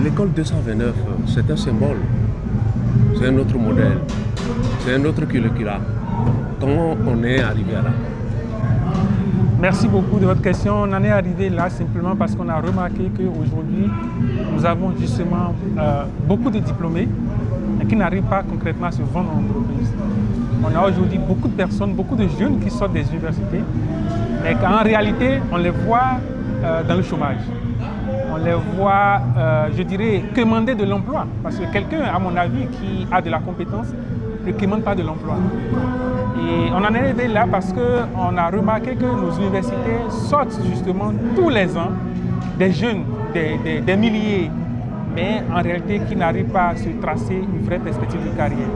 l'école 229, c'est un symbole, c'est un autre modèle, c'est un autre curriculum. Comment on est arrivé à là? Merci beaucoup de votre question. On en est arrivé là simplement parce qu'on a remarqué qu'aujourd'hui, nous avons justement beaucoup de diplômés qui n'arrivent pas concrètement à se vendre en entreprise. On a aujourd'hui beaucoup de personnes, beaucoup de jeunes qui sortent des universités, mais qu'en réalité, on les voit dans le chômage. On les voit, je dirais, quémander de l'emploi. Parce que quelqu'un, à mon avis, qui a de la compétence, ne quémande pas de l'emploi. Et on en est arrivé là parce qu'on a remarqué que nos universités sortent justement tous les ans des jeunes, des milliers, mais en réalité qui n'arrivent pas à se tracer une vraie perspective de carrière.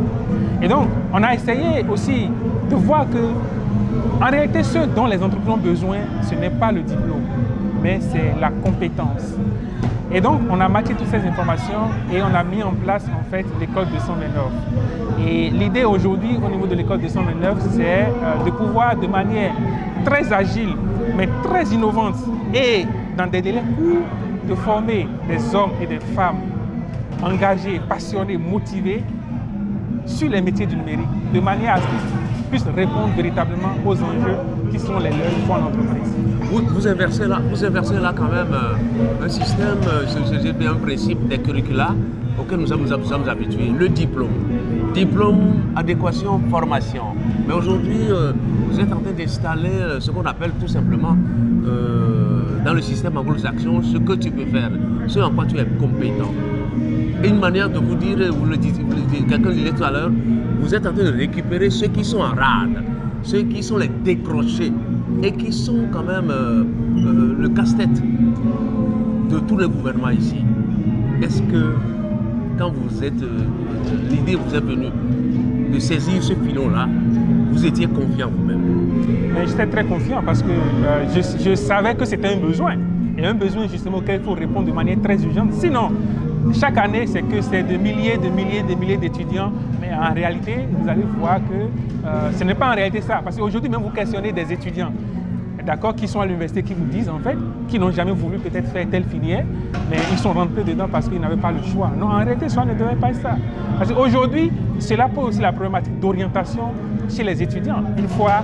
Et donc, on a essayé aussi de voir que, en réalité, ce dont les entreprises ont besoin, ce n'est pas le diplôme, mais c'est la compétence. Et donc, on a matché toutes ces informations et on a mis en place, en fait, l'école 229. Et l'idée aujourd'hui, au niveau de l'école 229, c'est de pouvoir, de manière très agile, mais très innovante et dans des délais courts, de former des hommes et des femmes engagés, passionnés, motivés sur les métiers du numérique, de manière à ce qu'ils puissent répondre véritablement aux enjeux qui sont les leurs pour l'entreprise. Vous inversez là quand même un système, un principe des curricula auquel nous sommes habitués, le diplôme. Diplôme, adéquation, formation. Mais aujourd'hui, vous êtes en train d'installer ce qu'on appelle tout simplement dans le système anglo-saxon ce que tu peux faire, ce en quoi tu es compétent. Et une manière de vous dire, vous le dites, quelqu'un le disait tout à l'heure, vous êtes en train de récupérer ceux qui sont en rade, ceux qui sont les décrochés et qui sont quand même le casse-tête de tous les gouvernements ici. Est-ce que quand vous êtes, l'idée vous est venue de saisir ce filon-là, vous étiez confiant vous-même? J'étais très confiant parce que je savais que c'était un besoin. Et un besoin justement auquel il faut répondre de manière très urgente. Sinon, chaque année, c'est de milliers d'étudiants. Mais en réalité, vous allez voir que ce n'est pas en réalité ça. Parce qu'aujourd'hui, même vous questionnez des étudiants, d'accord, qui sont à l'université, qui vous disent en fait, qui n'ont jamais voulu peut-être faire telle filière, mais ils sont rentrés dedans parce qu'ils n'avaient pas le choix. Non, en réalité, ça ne devait pas être ça. Parce qu'aujourd'hui, cela pose aussi la problématique d'orientation chez les étudiants, une fois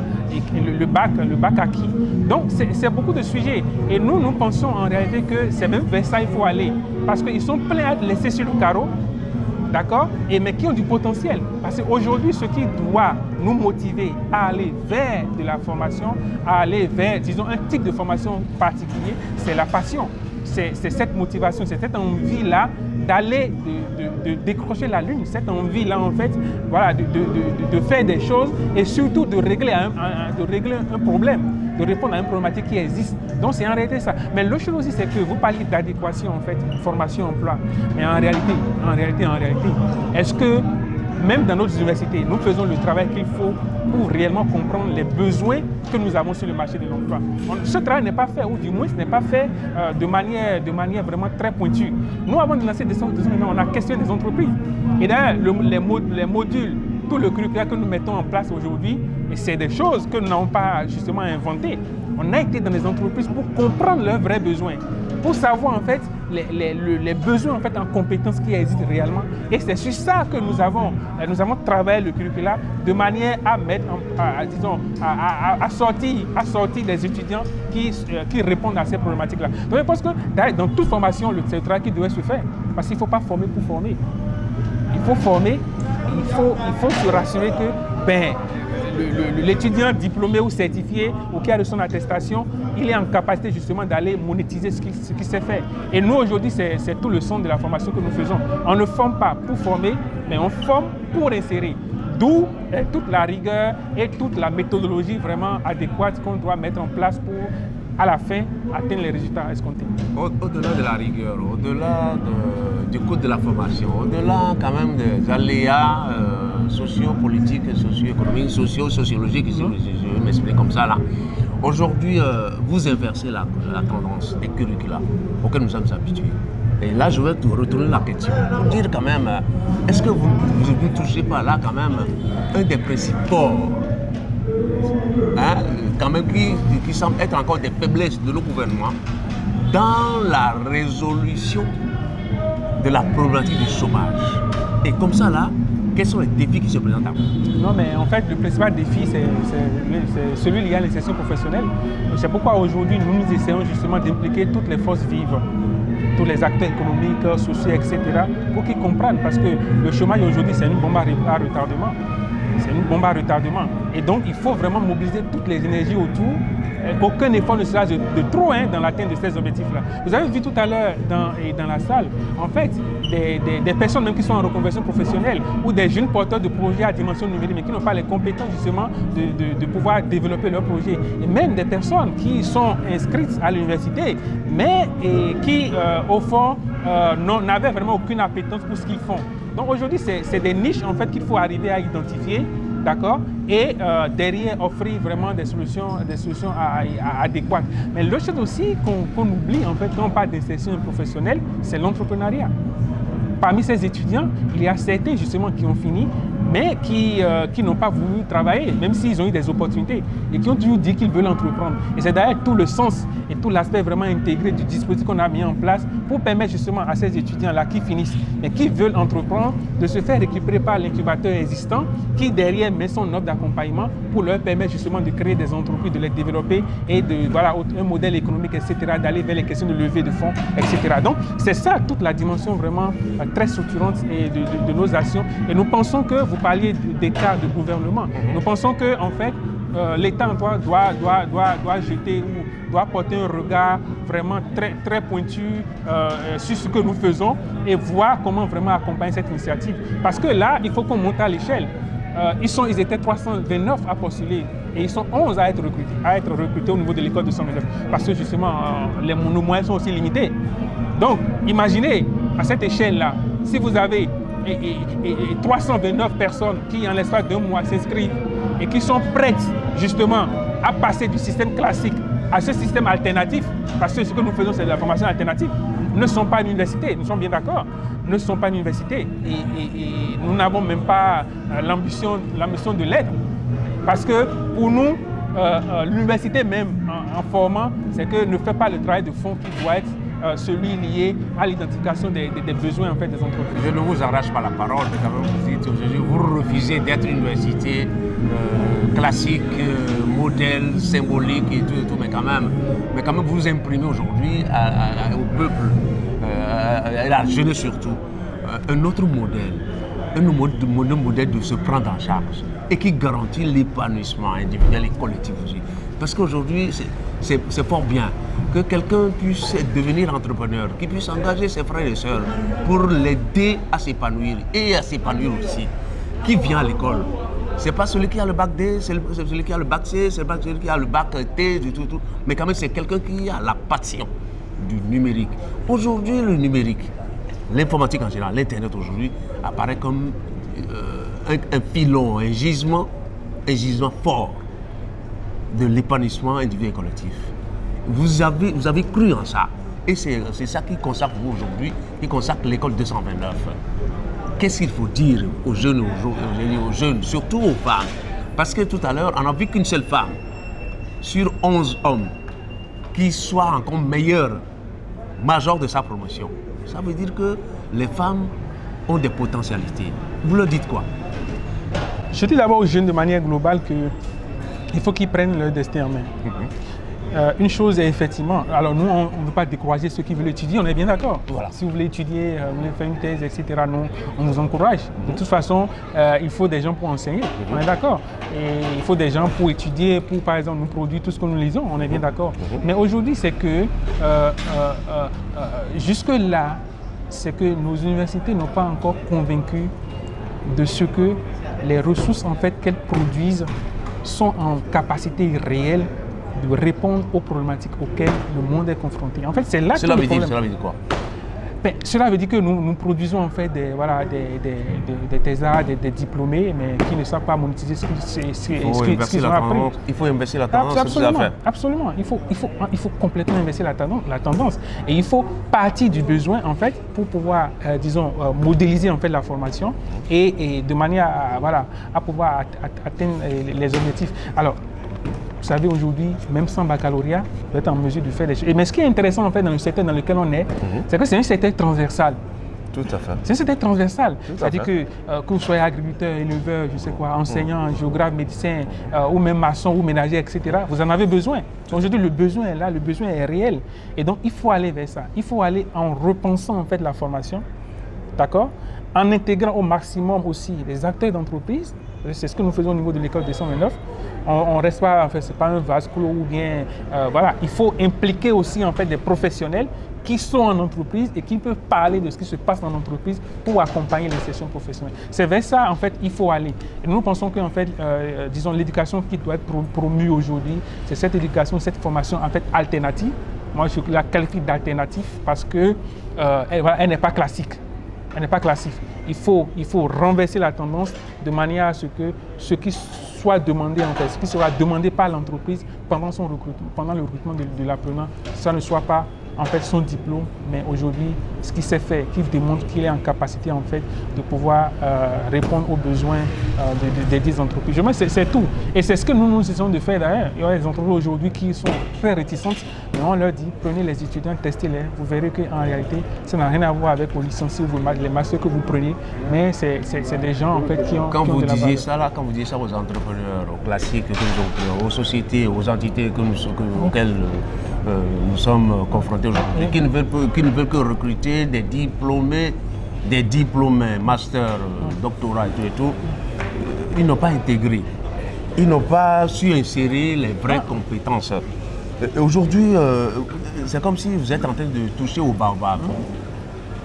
le bac acquis. Donc, c'est beaucoup de sujets. Et nous pensons en réalité que c'est même vers ça qu'il faut aller. Parce qu'ils sont pleins à être laissés sur le carreau, d'accord, mais qui ont du potentiel. Parce qu'aujourd'hui, ce qui doit nous motiver à aller vers de la formation, à aller vers, disons, un type de formation particulier, c'est la passion. C'est cette motivation, c'est cette envie-là d'aller, de décrocher la lune, cette envie-là, en fait, voilà, de faire des choses et surtout de régler un problème, de répondre à une problématique qui existe. Donc, c'est en réalité ça. Mais l'autre chose aussi, c'est que vous parlez d'adéquation, en fait, formation-emploi. Mais en réalité, est-ce que, même dans notre université, nous faisons le travail qu'il faut pour réellement comprendre les besoins que nous avons sur le marché de l'emploi? Ce travail n'est pas fait, ou du moins ce n'est pas fait de manière vraiment très pointue. Nous, avant de lancer des centres, on a questionné des entreprises. Et d'ailleurs, les modules, tout le curriculum que nous mettons en place aujourd'hui, c'est des choses que nous n'avons pas justement inventées. On a été dans des entreprises pour comprendre leurs vrais besoins, pour savoir en fait les besoins en fait en compétences qui existent réellement. Et c'est sur ça que nous avons travaillé le curriculum de manière à mettre, à sortir des étudiants qui répondent à ces problématiques-là. Donc je pense que dans toute formation, c'est le travail qui devrait se faire, parce qu'il ne faut pas former pour former. Il faut former, il faut se rassurer que l'étudiant diplômé ou certifié ou qui a de son attestation, il est en capacité justement d'aller monétiser ce qui s'est fait. Et nous aujourd'hui, c'est tout le sens de la formation que nous faisons. On ne forme pas pour former, mais on forme pour insérer. D'où toute la rigueur et toute la méthodologie vraiment adéquate qu'on doit mettre en place pour, à la fin, atteindre les résultats escomptés. Au-delà de la rigueur, au-delà du code de la formation, au-delà quand même des aléas sociopolitiques, socio-économiques, sociologiques, si je m'explique comme ça là. Aujourd'hui, vous inversez la tendance des curricula auxquels nous sommes habitués. Et là, je vais te retourner la question. Pour dire quand même, est-ce que vous ne touchez pas là quand même un des principes forts, hein, quand même qui semble être encore des faiblesses de nos gouvernements dans la résolution de la problématique du chômage. Et comme ça, là, quels sont les défis qui se présentent à vous? Non, mais en fait, le principal défi, c'est celui lié à l'insertion professionnelle. C'est pourquoi aujourd'hui, nous essayons justement d'impliquer toutes les forces vives, tous les acteurs économiques, sociaux, etc., pour qu'ils comprennent. Parce que le chômage aujourd'hui, c'est une bombe à retardement. C'est une bombe à retardement. Et donc, il faut vraiment mobiliser toutes les énergies autour. Aucun effort ne sera de trop dans l'atteinte de ces objectifs-là. Vous avez vu tout à l'heure dans la salle, en fait, des personnes même qui sont en reconversion professionnelle ou des jeunes porteurs de projets à dimension numérique mais qui n'ont pas les compétences justement de pouvoir développer leur projet. Et même des personnes qui sont inscrites à l'université mais qui, au fond, n'avaient vraiment aucune appétence pour ce qu'ils font. Donc aujourd'hui, c'est des niches en fait qu'il faut arriver à identifier. D'accord? Et derrière, offrir vraiment des solutions adéquates. Mais l'autre chose aussi qu'on oublie, en fait, quand on parle d'insertion professionnelle, c'est l'entrepreneuriat. Parmi ces étudiants, il y a certains, justement, qui ont fini, mais qui n'ont pas voulu travailler, même s'ils ont eu des opportunités, et qui ont toujours dit qu'ils veulent entreprendre. Et c'est d'ailleurs tout le sens et tout l'aspect vraiment intégré du dispositif qu'on a mis en place pour permettre justement à ces étudiants-là qui finissent, mais qui veulent entreprendre, de se faire récupérer par l'incubateur existant, qui derrière met son offre d'accompagnement pour leur permettre justement de créer des entreprises, de les développer et de, voilà, un modèle économique, etc., d'aller vers les questions de levée de fonds, etc. Donc, c'est ça toute la dimension vraiment très structurante de nos actions. Et nous pensons que, vous parliez d'État, de gouvernement, nous pensons que, en fait, l'État doit jeter ou doit porter un regard vraiment très pointu sur ce que nous faisons et voir comment vraiment accompagner cette initiative. Parce que là, il faut qu'on monte à l'échelle. Ils étaient 329 à postuler et ils sont 11 à être recrutés au niveau de l'école de 129 parce que justement, nos moyens sont aussi limités. Donc, imaginez à cette échelle-là, si vous avez 329 personnes qui, en l'espace d'un mois, s'inscrivent et qui sont prêtes justement à passer du système classique à ce système alternatif, parce que ce que nous faisons, c'est de la formation alternative, ne sont pas une université, nous sommes bien d'accord, ne sont pas une université et nous n'avons même pas l'ambition de l'être. Parce que pour nous, l'université même en formant, c'est que ne fait pas le travail de fond qui doit être celui lié à l'identification des besoins en fait, des entreprises. Je ne vous arrache pas la parole, mais quand même vous dites aujourd'hui, vous refusez d'être une université classique, modèle, symbolique et tout, mais quand même vous imprimez aujourd'hui au peuple, à la jeunesse surtout, un autre modèle, un modèle de se prendre en charge et qui garantit l'épanouissement individuel et collectif aussi. Parce qu'aujourd'hui, c'est fort bien que quelqu'un puisse devenir entrepreneur, qu'il puisse engager ses frères et sœurs pour l'aider à s'épanouir et à s'épanouir aussi. Qui vient à l'école? C'est pas celui qui a le bac D, c'est celui qui a le bac C, c'est pas celui qui a le bac T, du tout. Mais quand même, c'est quelqu'un qui a la passion du numérique. Aujourd'hui, le numérique, l'informatique en général, l'Internet aujourd'hui, apparaît comme un filon, un gisement fort de l'épanouissement individuel et collectif. Vous avez cru en ça. Et c'est ça qui consacre vous aujourd'hui, qui consacre l'école 229. Qu'est-ce qu'il faut dire aux jeunes, surtout aux femmes? Parce que tout à l'heure, on n'a vu qu'une seule femme sur 11 hommes qui soit encore meilleure major de sa promotion. Ça veut dire que les femmes ont des potentialités. Vous leur dites quoi? Je dis d'abord aux jeunes de manière globale qu'il faut qu'ils prennent leur destin en main. Une chose est effectivement, alors nous on ne veut pas décourager ceux qui veulent étudier, on est bien d'accord. Voilà. Si vous voulez étudier, vous voulez faire une thèse, etc., nous, on vous encourage. De toute façon, il faut des gens pour enseigner, on est d'accord. Et il faut des gens pour étudier, pour par exemple nous produire tout ce que nous lisons, on est bien d'accord. Mais aujourd'hui, c'est que jusque-là, c'est que nos universités n'ont pas encore convaincu de ce que les ressources en fait qu'elles produisent sont en capacité réelle de répondre aux problématiques auxquelles le monde est confronté. En fait, c'est là que le problème... Cela veut dire quoi? Ben, cela veut dire que nous produisons en fait des thésards, des diplômés, mais qui ne savent pas monétiser ce qu'ils ont appris. Il faut investir la tendance, absolument. Il faut complètement investir la tendance. Et il faut partir du besoin en fait pour pouvoir, disons, modéliser en fait la formation et de manière à pouvoir atteindre les objectifs. Alors, vous savez, aujourd'hui, même sans baccalauréat, vous êtes en mesure de faire des choses. Mais ce qui est intéressant, en fait, dans le secteur dans lequel on est, c'est que c'est un secteur transversal. Tout à fait. C'est d'être transversal. C'est-à-dire que vous soyez agriculteur, éleveur, je sais quoi, enseignant, géographe, médecin, ou même maçon ou ménager, etc., vous en avez besoin. Aujourd'hui, le besoin est là, le besoin est réel. Et donc, il faut aller vers ça. Il faut aller en repensant en fait la formation, d'accord, en intégrant au maximum aussi les acteurs d'entreprise. C'est ce que nous faisons au niveau de l'école des 129. On reste pas, en fait, c'est pas un vase clos ou bien, voilà. Il faut impliquer aussi en fait des professionnels qui sont en entreprise et qui peuvent parler de ce qui se passe dans l'entreprise pour accompagner l'insertion professionnelle. C'est vers ça, en fait, il faut aller. Et nous pensons que, en fait, disons, l'éducation qui doit être promue aujourd'hui, c'est cette éducation, cette formation, en fait, alternative. Moi, je la qualifie d'alternative parce que elle n'est pas classique. Elle n'est pas classique. Il faut renverser la tendance de manière à ce que ce qui soit demandé, en fait, ce qui sera demandé par l'entreprise pendant son recrutement, pendant le recrutement de l'apprenant, ça ne soit pas en fait son diplôme, mais aujourd'hui ce qu'il sait faire, qui démontre qu'il est en capacité en fait de pouvoir répondre aux besoins des entreprises. C'est tout. Et c'est ce que nous essayons de faire d'ailleurs. Il y a des entreprises aujourd'hui qui sont très réticentes, mais on leur dit prenez les étudiants, testez-les, vous verrez qu'en réalité ça n'a rien à voir avec vos licenciés ou les masters que vous prenez, mais c'est des gens en fait qui ont. Quand vous disiez ça là, quand vous disiez ça aux entrepreneurs, aux classiques, aux sociétés, aux entités auxquelles nous sommes confrontés aujourd'hui, qui ne veulent que recruter des diplômés, master, doctorat et tout, ils n'ont pas intégré, ils n'ont pas su insérer les vraies compétences. Aujourd'hui, c'est comme si vous êtes en train de toucher au baobab,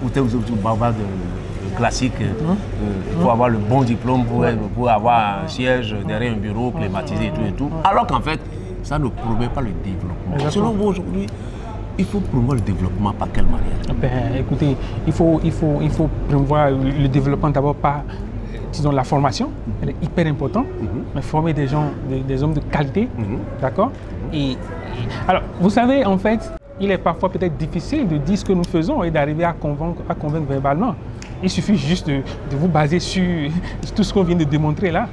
ou au baobab classique. Il faut avoir le bon diplôme pour avoir un siège derrière un bureau climatisé et tout. Alors qu'en fait, ça ne promet pas le développement. Selon vous, aujourd'hui, il faut promouvoir le développement par quelle manière? Ben, écoutez, il faut promouvoir le développement d'abord par, disons, la formation. Elle est hyper importante. Mais former des gens, des hommes de qualité, d'accord? Alors, vous savez, en fait, il est parfois peut-être difficile de dire ce que nous faisons et d'arriver à convaincre verbalement. Il suffit juste de vous baser sur tout ce qu'on vient de démontrer là.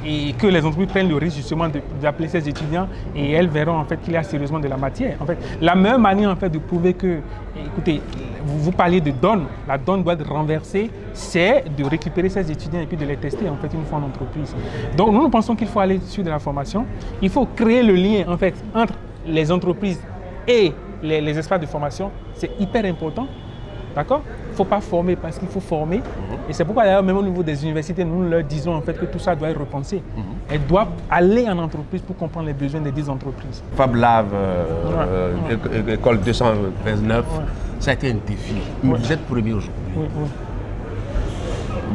Et que les entreprises prennent le risque justement d'appeler ces étudiants et elles verront en fait qu'il y a sérieusement de la matière. En fait, la meilleure manière en fait de prouver que, écoutez, vous parliez de donne, la donne doit être renversée, c'est de récupérer ces étudiants et puis de les tester en fait une fois en entreprise. Donc nous pensons qu'il faut aller sur de la formation, il faut créer le lien en fait entre les entreprises et les espaces de formation, c'est hyper important. D'accord? Il ne faut pas former parce qu'il faut former. Et c'est pourquoi d'ailleurs, même au niveau des universités, nous leur disons en fait que tout ça doit être repensé. Elles doivent aller en entreprise pour comprendre les besoins des 10 entreprises. Fab Lab, école 229, ça a été un défi. Vous êtes premier aujourd'hui.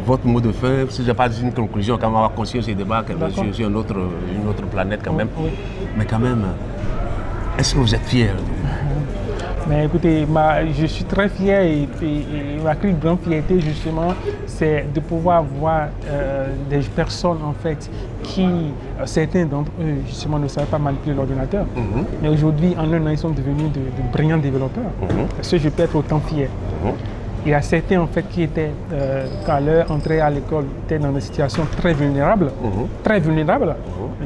Votre mot de fin, si je n'ai pas dit une conclusion, quand on va continuer ce débat sur une autre planète quand même. Mais quand même, est-ce que vous êtes fier? Mais écoutez, je suis très fier et ma plus grande fierté justement, c'est de pouvoir voir des personnes en fait qui, certains d'entre eux justement ne savaient pas manipuler l'ordinateur. Mais aujourd'hui, en un an, ils sont devenus de brillants développeurs. Parce que je peux être autant fier. Il y a certains en fait qui étaient, quand leur entrée à l'école, étaient dans des situations très vulnérables. Très vulnérables.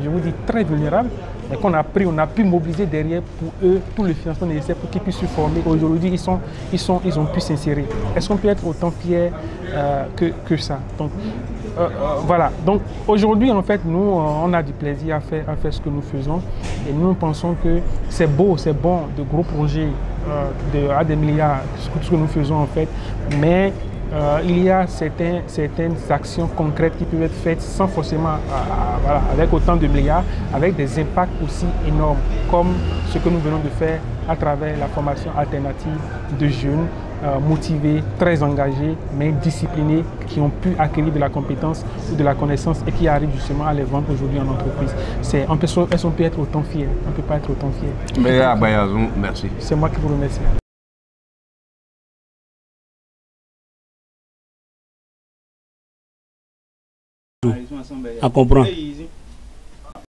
Je vous dis très vulnérables. Et qu'on a pris, on a pu mobiliser derrière pour eux tout le financement nécessaire pour qu'ils puissent se former. Aujourd'hui, ils ont pu s'insérer. Est-ce qu'on peut être autant fiers que ça? Donc, voilà. Donc, aujourd'hui, en fait, nous, on a du plaisir à faire ce que nous faisons. Et nous pensons que c'est beau, c'est bon, de gros projets à des milliards, tout ce que nous faisons, en fait. Mais il y a certaines actions concrètes qui peuvent être faites sans forcément, voilà, avec autant de milliards, avec des impacts aussi énormes, comme ce que nous venons de faire à travers la formation alternative de jeunes motivés, très engagés, mais disciplinés, qui ont pu acquérir de la compétence ou de la connaissance et qui arrivent justement à les vendre aujourd'hui en entreprise. Est-ce qu'on peut être autant fiers? On ne peut pas être autant fiers. Merci. C'est moi qui vous remercie. À comprendre.